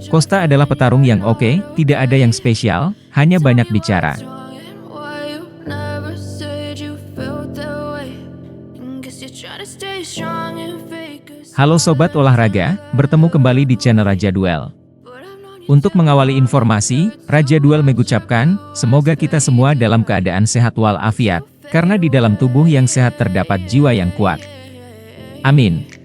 Costa adalah petarung yang oke, tidak ada yang spesial, hanya banyak bicara. Halo Sobat Olahraga, bertemu kembali di channel Raja Duel. Untuk mengawali informasi, Raja Duel mengucapkan, semoga kita semua dalam keadaan sehat walafiat, karena di dalam tubuh yang sehat terdapat jiwa yang kuat. Amin.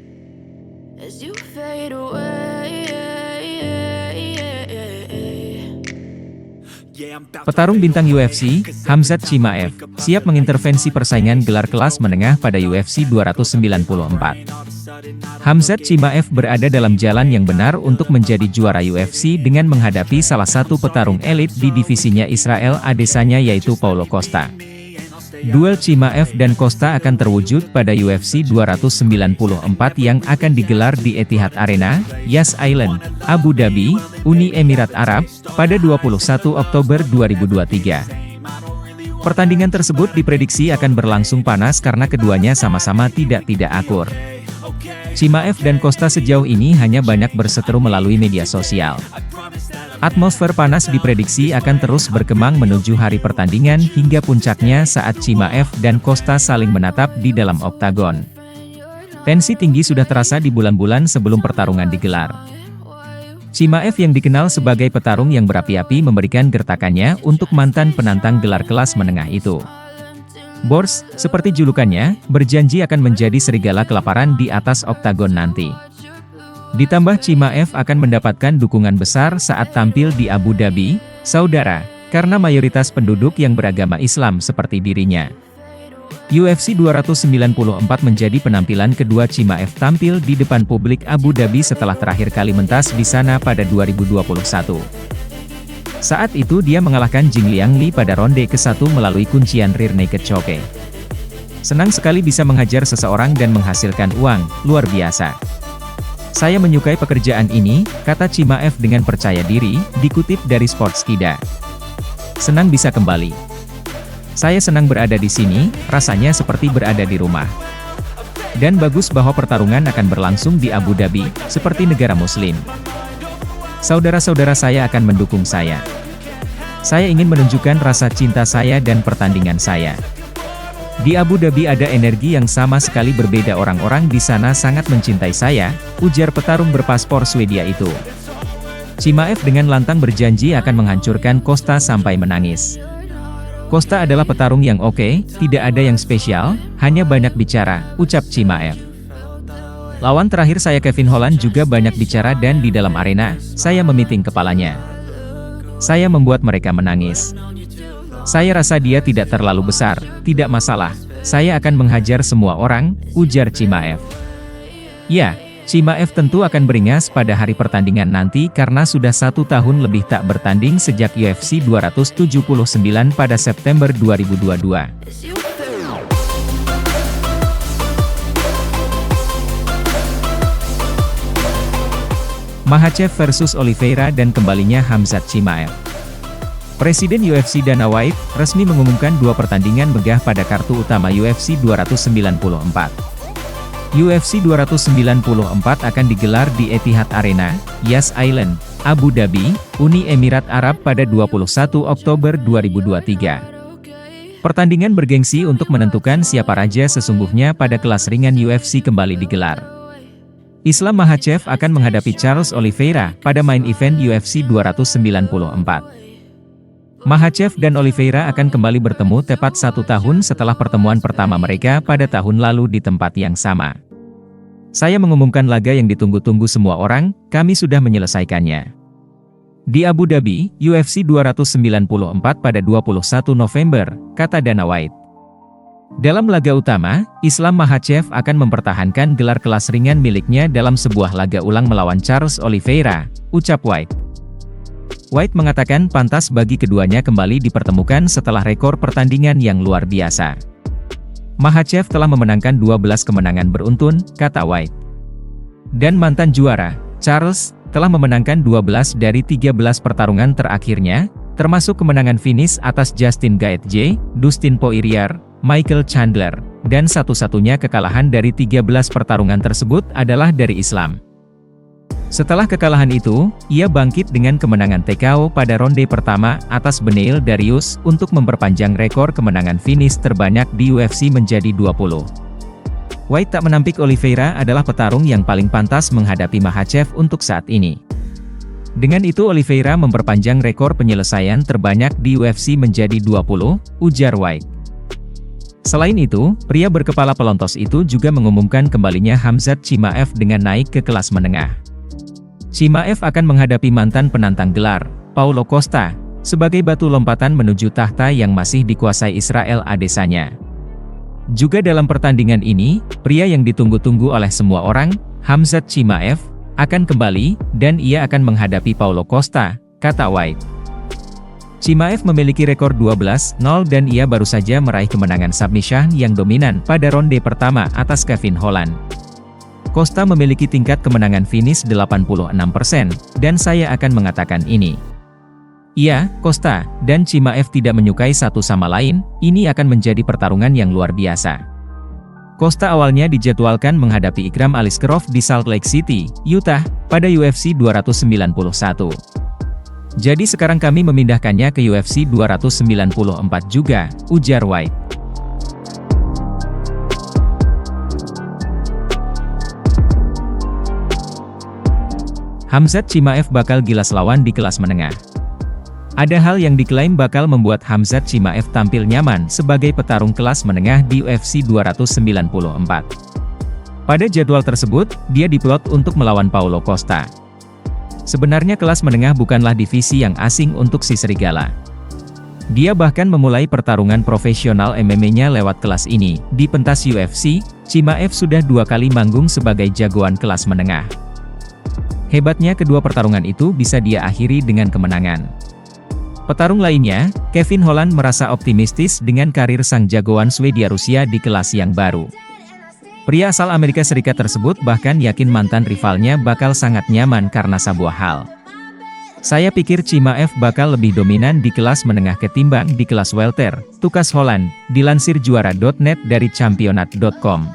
Petarung bintang UFC, Khamzat Chimaev, siap mengintervensi persaingan gelar kelas menengah pada UFC 294. Khamzat Chimaev berada dalam jalan yang benar untuk menjadi juara UFC dengan menghadapi salah satu petarung elit di divisinya Israel Adesanya yaitu Paulo Costa. Duel Chimaev dan Costa akan terwujud pada UFC 294 yang akan digelar di Etihad Arena, Yas Island, Abu Dhabi, Uni Emirat Arab, pada 21 Oktober 2023. Pertandingan tersebut diprediksi akan berlangsung panas karena keduanya sama-sama tidak akur. Chimaev dan Costa sejauh ini hanya banyak berseteru melalui media sosial. Atmosfer panas diprediksi akan terus berkembang menuju hari pertandingan hingga puncaknya saat Chimaev dan Costa saling menatap di dalam oktagon. Tensi tinggi sudah terasa di bulan-bulan sebelum pertarungan digelar. Chimaev yang dikenal sebagai petarung yang berapi-api memberikan gertakannya untuk mantan penantang gelar kelas menengah itu. Bors, seperti julukannya, berjanji akan menjadi serigala kelaparan di atas oktagon nanti. Ditambah Chimaev akan mendapatkan dukungan besar saat tampil di Abu Dhabi, Saudara, karena mayoritas penduduk yang beragama Islam seperti dirinya. UFC 294 menjadi penampilan kedua Chimaev tampil di depan publik Abu Dhabi setelah terakhir kali mentas di sana pada 2021. Saat itu dia mengalahkan Jing Liangli pada ronde ke-1 melalui kuncian rear naked choke. Senang sekali bisa menghajar seseorang dan menghasilkan uang, luar biasa. Saya menyukai pekerjaan ini, kata Chimaev dengan percaya diri, dikutip dari Sportskida. Senang bisa kembali. Saya senang berada di sini, rasanya seperti berada di rumah. Dan bagus bahwa pertarungan akan berlangsung di Abu Dhabi, seperti negara muslim. Saudara-saudara saya akan mendukung saya. Saya ingin menunjukkan rasa cinta saya dan pertandingan saya. Di Abu Dhabi ada energi yang sama sekali berbeda, orang-orang di sana sangat mencintai saya, ujar petarung berpaspor Swedia itu. Chimaev dengan lantang berjanji akan menghancurkan Costa sampai menangis. Costa adalah petarung yang oke, tidak ada yang spesial, hanya banyak bicara, ucap Chimaev. Lawan terakhir saya Kevin Holland juga banyak bicara dan di dalam arena, saya memiting kepalanya. Saya membuat mereka menangis. Saya rasa dia tidak terlalu besar, tidak masalah, saya akan menghajar semua orang, ujar Chimaev. Ya, Chimaev tentu akan beringas pada hari pertandingan nanti karena sudah 1 tahun lebih tak bertanding sejak UFC 279 pada September 2022. Makhachev versus Oliveira dan kembalinya Khamzat Chimaev. Presiden UFC Dana White, resmi mengumumkan 2 pertandingan megah pada kartu utama UFC 294. UFC 294 akan digelar di Etihad Arena, Yas Island, Abu Dhabi, Uni Emirat Arab pada 21 Oktober 2023. Pertandingan bergengsi untuk menentukan siapa raja sesungguhnya pada kelas ringan UFC kembali digelar. Islam Makhachev akan menghadapi Charles Oliveira pada main event UFC 294. Makhachev dan Oliveira akan kembali bertemu tepat 1 tahun setelah pertemuan pertama mereka pada tahun lalu di tempat yang sama. Saya mengumumkan laga yang ditunggu-tunggu semua orang, kami sudah menyelesaikannya. Di Abu Dhabi, UFC 294 pada 21 November, kata Dana White. Dalam laga utama, Islam Makhachev akan mempertahankan gelar kelas ringan miliknya dalam sebuah laga ulang melawan Charles Oliveira, ucap White. White mengatakan pantas bagi keduanya kembali dipertemukan setelah rekor pertandingan yang luar biasa. Makhachev telah memenangkan 12 kemenangan beruntun, kata White. Dan mantan juara, Charles, telah memenangkan 12 dari 13 pertarungan terakhirnya, termasuk kemenangan finish atas Justin Gaethje, Dustin Poirier, Michael Chandler, dan satu-satunya kekalahan dari 13 pertarungan tersebut adalah dari Islam. Setelah kekalahan itu, ia bangkit dengan kemenangan TKO pada ronde pertama atas Beneil Dariush untuk memperpanjang rekor kemenangan finish terbanyak di UFC menjadi 20. White tak menampik Oliveira adalah petarung yang paling pantas menghadapi Makhachev untuk saat ini. Dengan itu Oliveira memperpanjang rekor penyelesaian terbanyak di UFC menjadi 20, ujar White. Selain itu, pria berkepala pelontos itu juga mengumumkan kembalinya Khamzat Chimaev dengan naik ke kelas menengah. Chimaev akan menghadapi mantan penantang gelar, Paulo Costa, sebagai batu lompatan menuju tahta yang masih dikuasai Israel Adesanya. Juga dalam pertandingan ini, pria yang ditunggu-tunggu oleh semua orang, Khamzat Chimaev, akan kembali, dan ia akan menghadapi Paulo Costa, kata White. Chimaev memiliki rekor 12-0 dan ia baru saja meraih kemenangan submission yang dominan pada ronde pertama atas Kevin Holland. Costa memiliki tingkat kemenangan finish 86%, dan saya akan mengatakan ini. Iya, Costa dan Chimaev tidak menyukai satu sama lain, ini akan menjadi pertarungan yang luar biasa. Costa awalnya dijadwalkan menghadapi Ikram Aliskerov di Salt Lake City, Utah, pada UFC 291. Jadi sekarang kami memindahkannya ke UFC 294 juga, ujar White. Khamzat Chimaev bakal gilas lawan di kelas menengah. Ada hal yang diklaim bakal membuat Khamzat Chimaev tampil nyaman sebagai petarung kelas menengah di UFC 294. Pada jadwal tersebut, dia diplot untuk melawan Paulo Costa. Sebenarnya kelas menengah bukanlah divisi yang asing untuk si Serigala. Dia bahkan memulai pertarungan profesional MMA-nya lewat kelas ini. Di pentas UFC, Chimaev sudah 2 kali manggung sebagai jagoan kelas menengah. Hebatnya kedua pertarungan itu bisa dia akhiri dengan kemenangan. Petarung lainnya, Kevin Holland merasa optimistis dengan karir sang jagoan Swedia Rusia di kelas yang baru. Pria asal Amerika Serikat tersebut bahkan yakin mantan rivalnya bakal sangat nyaman karena sebuah hal. Saya pikir Chimaev bakal lebih dominan di kelas menengah ketimbang di kelas welter, tukas Holland, dilansir juara.net dari championat.com.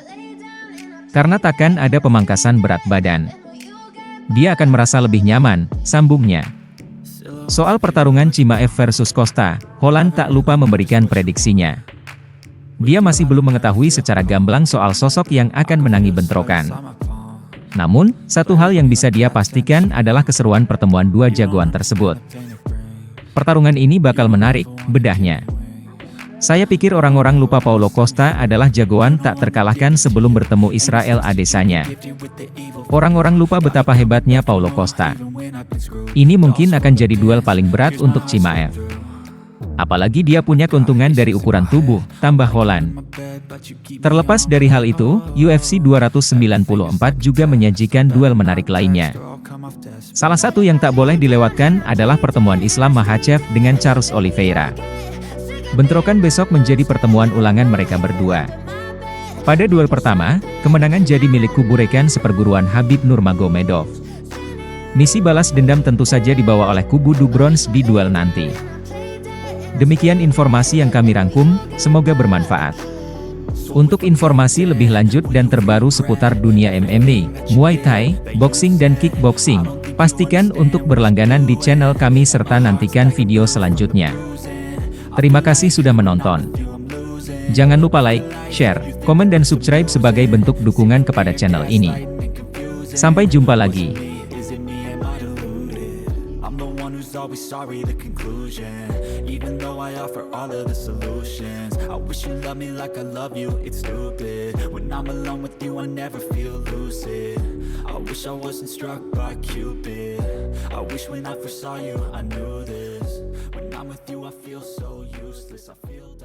Karena takkan ada pemangkasan berat badan. Dia akan merasa lebih nyaman, sambungnya. Soal pertarungan Chimaev versus Costa, Holland tak lupa memberikan prediksinya. Dia masih belum mengetahui secara gamblang soal sosok yang akan menangi bentrokan. Namun, satu hal yang bisa dia pastikan adalah keseruan pertemuan dua jagoan tersebut. Pertarungan ini bakal menarik, bedahnya. Saya pikir orang-orang lupa Paulo Costa adalah jagoan tak terkalahkan sebelum bertemu Israel Adesanya. Orang-orang lupa betapa hebatnya Paulo Costa. Ini mungkin akan jadi duel paling berat untuk Chimaev. Apalagi dia punya keuntungan dari ukuran tubuh, tambah Holland. Terlepas dari hal itu, UFC 294 juga menyajikan duel menarik lainnya. Salah satu yang tak boleh dilewatkan adalah pertemuan Islam Makhachev dengan Charles Oliveira. Bentrokan besok menjadi pertemuan ulangan mereka berdua. Pada duel pertama, kemenangan jadi milik kubu rekan seperguruan Khabib Nurmagomedov. Misi balas dendam tentu saja dibawa oleh kubu Dubrons di duel nanti. Demikian informasi yang kami rangkum, semoga bermanfaat. Untuk informasi lebih lanjut dan terbaru seputar dunia MMA, Muay Thai, boxing dan kickboxing, pastikan untuk berlangganan di channel kami serta nantikan video selanjutnya. Terima kasih sudah menonton. Jangan lupa like, share, komen dan subscribe sebagai bentuk dukungan kepada channel ini. Sampai jumpa lagi. Always sorry, the conclusion. Even though I offer all of the solutions, I wish you love me like I love you, it's stupid. When I'm alone with you, I never feel lucid. I wish I wasn't struck by Cupid. I wish when I first saw you, I knew this. When I'm with you, I feel so useless, I feel